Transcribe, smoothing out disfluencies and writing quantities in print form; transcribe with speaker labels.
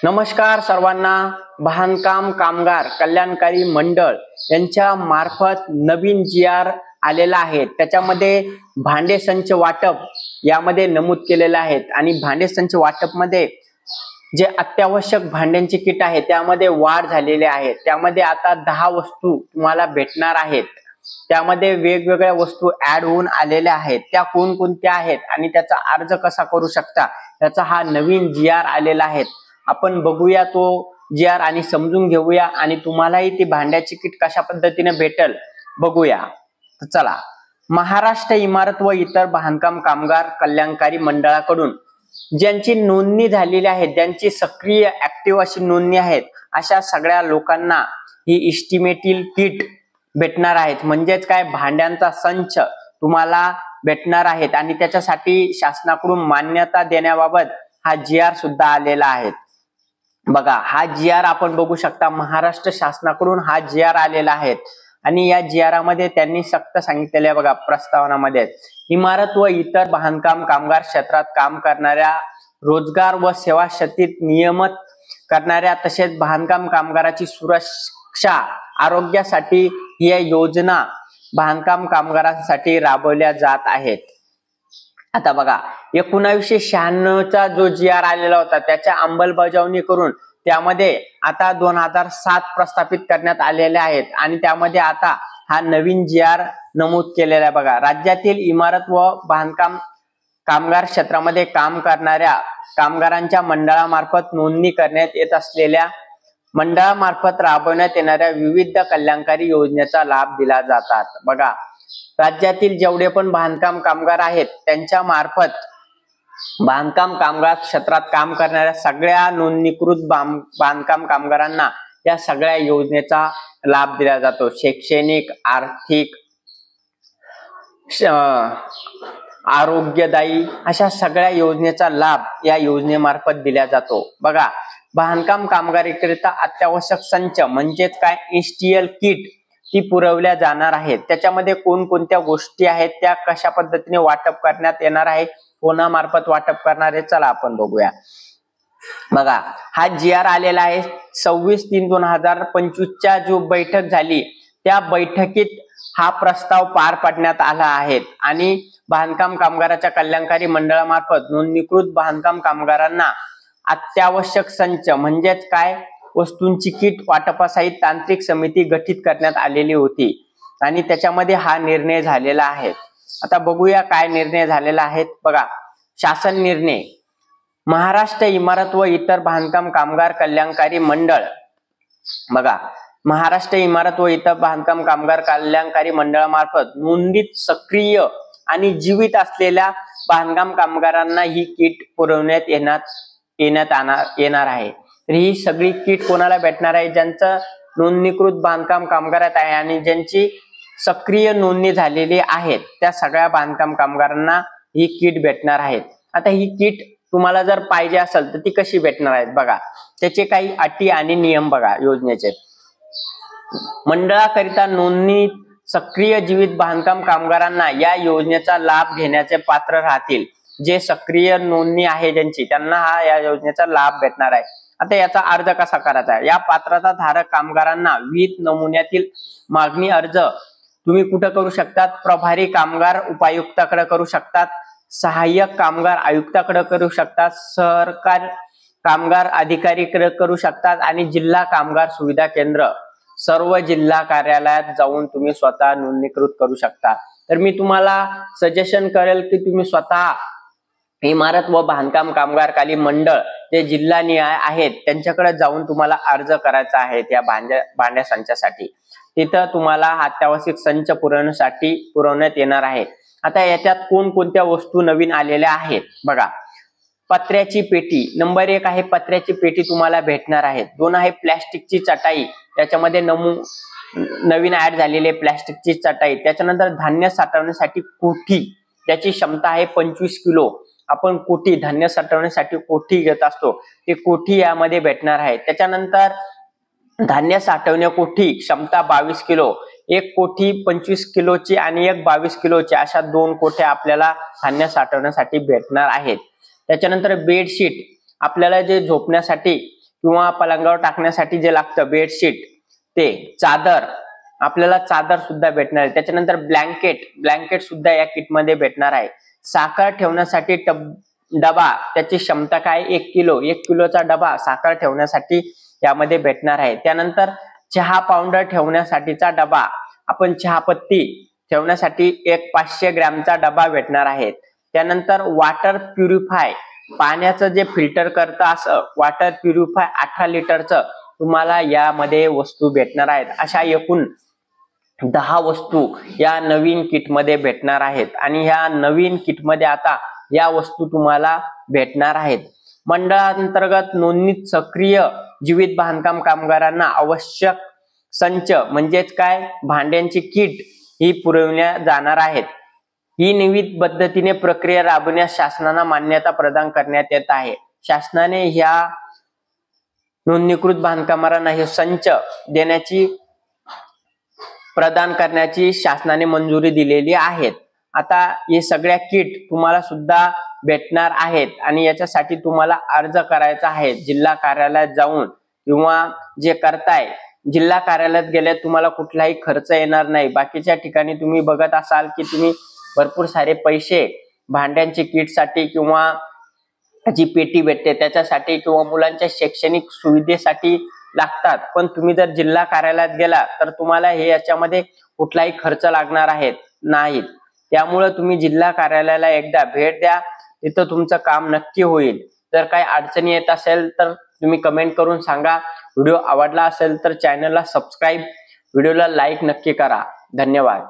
Speaker 1: नमस्कार सर्वांना। बांधकाम कामगार कल्याणकारी मंडळ यांच्या मार्फत नवीन GR आलेला आहे। त्याच्यामध्ये भांडे संच वाटप यामध्ये नमूद केलेले आहेत आणि भांडे संच वाटप मध्ये जे अत्यावश्यक भांड्यांची किट आहे त्यामध्ये वाढ झालेली आहे। त्यामध्ये आता 10 वस्तू तुम्हाला भेटणार आहेत। त्यामध्ये वेगवेगळ्या वस्तू ऍड होऊन आलेल्या आहेत। त्या कोणकोणत्या आहेत आणि त्याचा अर्ज कसा करू शकता याचा हा नवीन GR आलेला आहे। आपण बघूया तो GR आणि समजून घेऊया आणि तुम्हालाही ती भांड्याची किट कशा पद्धतीने भेटेल बघूया। तर चला, महाराष्ट्र इमारत व इतर बांधकाम कामगार कल्याणकारी मंडळाकडून ज्यांची नोंदणी झालेली आहे, ज्यांची सक्रिय ऍक्टिव्ह अशी नोंदणी आहे, अशा सगळ्या लोकांना ही इस्टिमेटिल किट भेटणार आहेत। म्हणजेच काय, भांड्यांचा संच तुम्हाला भेटणार आहेत आणि त्याच्यासाठी शासनाकडून मान्यता देण्याबाबत हा GR सुद्धा आलेला आहे। बघा, हा GR आपण बघू शकता, महाराष्ट्र शासनाकडून हा GR आलेला आहे आणि या GR मध्ये त्यांनी सक्त सांगितलेले आहे। बघा, प्रस्तावनामध्ये इमारत व इतर बांधकाम कामगार क्षेत्रात काम करणाऱ्या, रोजगार व सेवा क्षेत्रात नियमित करणाऱ्या तसेच बांधकाम कामगाराची सुरक्षा आरोग्यासाठी या योजना बांधकाम कामगारांसाठी राबवल्या जात आहेत। आता बघा, 1996 चा जो GR आलेला होता त्याच्या अंमलबजावणी करून त्यामध्ये आता 2007 प्रस्थापित करण्यात आलेले आहेत आणि त्यामध्ये आता हा नवीन GR नमूद केलेला आहे। बघा, राज्यातील इमारत व बांधकाम कामगार क्षेत्रामध्ये काम करणाऱ्या कामगारांच्या मंडळामार्फत नोंदणी करण्यात येत असलेल्या मंडळामार्फत राबवण्यात येणाऱ्या विविध कल्याणकारी योजनेचा लाभ दिला जातात। बघा, राज्यातील जेवढे पण बांधकाम कामगार आहेत त्यांच्या मार्फत बांधकाम कामगार क्षेत्रात काम करणाऱ्या सगळ्या नोंदणीकृत बांधकाम कामगारांना या सगळ्या योजनेचा लाभ दिला जातो। शैक्षणिक, आर्थिक, आरोग्यदायी अशा सगळ्या योजनेचा लाभ या योजनेमार्फत दिला जातो। बघा, बांधकाम कामगारीकरिता अत्यावश्यक संच म्हणजेच काय, इस्टियल किट ती पुरवल्या जाणार आहेत। त्याच्यामध्ये कोणकोणत्या गोष्टी आहेत, त्या कशा पद्धतीने वाटप करण्यात येणार आहे, कोणामार्फत वाटप करणार आहे, चला आपण बघूया। बघा, हा GR आलेला आहे 26/3/2025 च्या जो बैठक झाली त्या बैठकीत हा प्रस्ताव पार पाडण्यात आला आहे आणि बांधकाम कामगाराच्या कल्याणकारी मंडळामार्फत नोंदणीकृत बांधकाम कामगारांना अत्यावश्यक संच म्हणजेच काय, वस्तूंची किट वाटपासहित तांत्रिक समिती गठीत करण्यात आलेली होती आणि त्याच्यामध्ये हा निर्णय झालेला आहे। आता बघूया काय निर्णय झालेला आहे। बघा, शासन निर्णय, महाराष्ट्र इमारत व इतर बांधकाम कामगार कल्याणकारी मंडळ, बघा, महाराष्ट्र इमारत व इतर बांधकाम कामगार कल्याणकारी मंडळामार्फत नोंदणीत सक्रिय आणि जीवित असलेल्या बांधकाम कामगारांना ही किट पुरवण्यात येणार आहे। तर ही सगळी किट कोणाला भेटणार आहे, ज्यांचं नोंदणीकृत बांधकाम कामगारात आहे आणि ज्यांची सक्रिय नोंदणी झालेली आहे त्या सगळ्या बांधकाम कामगारांना ही किट भेटणार आहे। आता ही किट तुम्हाला जर पाहिजे असेल तर ती कशी भेटणार आहे, बघा, त्याचे काही अटी आणि नियम बघा योजनेचे। मंडळाकरिता नोंदणी सक्रिय जीवित बांधकाम कामगारांना या योजनेचा लाभ घेण्याचे पात्र राहतील। जे सक्रिय नोंदणी आहे ज्यांची, त्यांना हा या योजनेचा लाभ भेटणार आहे। आता याचा अर्ज कसा करायचा आहे, या पात्रता धारक कामगारांना विहित नमुन्यातील मागणी अर्ज तुम्ही कुठे करू शकतात, प्रभारी कामगार उपायुक्ताकडे करू शकतात, सहाय्यक कामगार आयुक्ताकडे करू शकतात, सरकार कामगार अधिकारीकडे करू शकतात आणि जिल्हा कामगार सुविधा केंद्र सर्व जिल्हा कार्यालयात जाऊन तुम्ही स्वतः नोंदणीकृत करू शकता। तर मी तुम्हाला सजेशन करेल की तुम्ही स्वतः इमारत व बांधकाम कामगार मंडळ जे जिल्हानिहाय आहेत त्यांच्याकडे जाऊन तुम्हाला अर्ज करायचा आहे त्या भांड्या संचासाठी। तिथं तुम्हाला अत्यावश्यक संच पुरवण्यात येणार आहे। आता याच्यात कोणकोणत्या वस्तू नवीन आलेल्या आहेत, बघा, पत्र्याची पेटी नंबर 1 आहे, पत्र्याची पेटी तुम्हाला भेटणार आहे। 2 आहे प्लॅस्टिकची चटाई, त्याच्यामध्ये नवीन ऍड झालेली प्लॅस्टिकची चटाई। त्याच्यानंतर धान्य साठवण्यासाठी कोठी, त्याची क्षमता आहे 25 किलो। आपण कोठी, धान्य साठवण्यासाठी कोठी घेत असतो, ते कोठी यामध्ये भेटणार आहे। त्याच्यानंतर धान्य साठवण्या कोठी क्षमता 22 किलो, एक कोठी 25 किलोची आणि एक 22 किलोची, अशा 2 कोठ्या आपल्याला धान्य साठवण्यासाठी भेटणार आहेत। त्याच्यानंतर बेडशीट, आपल्याला जे झोपण्यासाठी किंवा पलंगावर टाकण्यासाठी जे लागतं बेडशीट, ते चादर, आपल्याला चादर सुद्धा भेटणार आहे. त्याच्यानंतर ब्लँकेट सुद्धा या किट मध्ये भेटणार आहे. साखर ठेवण्यासाठी डबा, त्याची क्षमता काय 1 किलो, 1 किलोचा डबा साखर ठेवण्यासाठी यामध्ये भेटणार आहे. त्यानंतर चहा पावडर ठेवण्यासाठीचा डबा, आपण चहापत्ती ठेवण्यासाठी एक 500 ग्रॅमचा डबा भेटणार आहे. त्यानंतर वॉटर प्युरिफाय, पाण्याचं जे फिल्टर करतं असं वॉटर प्युरिफाय 18 लिटरचं तुम्हाला यामध्ये वस्तू भेटणार आहेत. अशा एकूण 10 वस्तू या नवीन किटमध्ये भेटणार आहेत आणि ह्या नवीन किटमध्ये आता या वस्तू तुम्हाला भेटणार आहेत. मंडळांतर्गत नोंदणीत सक्रिय जीवित बांधकाम कामगारांना आवश्यक संच म्हणजेच काय भांड्यांची किट ही पुरवल्या जाणार आहेत. ही निविद पद्धतीने प्रक्रिया राबवण्यास शासनाने मान्यता प्रदान करण्यात येत आहे. शासनाने ह्या नोंदणीकृत बांधकामांना हे संच प्रदान करण्याची शासनाने मंजुरी दिलेली आहे. आता हे सगळ्या किट तुम्हाला सुद्धा भेटणार आहेत आणि याच्यासाठी तुम्हाला अर्ज करायचा आहे. जिल्हा कार्यालयात जाऊन किंवा जे करताय जिल्हा कार्यालयात गेल्यास तुम्हाला कुठलाही खर्च येणार नाही. बाकीच्या ठिकाणी तुम्ही बघत असाल की तुम्ही भरपूर सारे पैसे भांड्यांचे किटसाठी किंवा जी पेटी भेटते त्याच्यासाठी किंवा मुलांच्या शैक्षणिक सुविधेसाठी लागतात. पण तुम्ही जर जिल्हा कार्यालयात गेला तर तुम्हाला हे याच्यामध्ये कुठलाही खर्च लागणार आहे नाहीत. त्यामुळे तुम्ही जिल्हा कार्यालयाला एकदा भेट द्या, तिथं तुमचं काम नक्की होईल. जर काही अडचणी येत असेल तर तुम्ही कमेंट करून सांगा. व्हिडिओ आवडला असेल तर चॅनलला सबस्क्राईब, व्हिडिओला लाईक नक्की करा. धन्यवाद.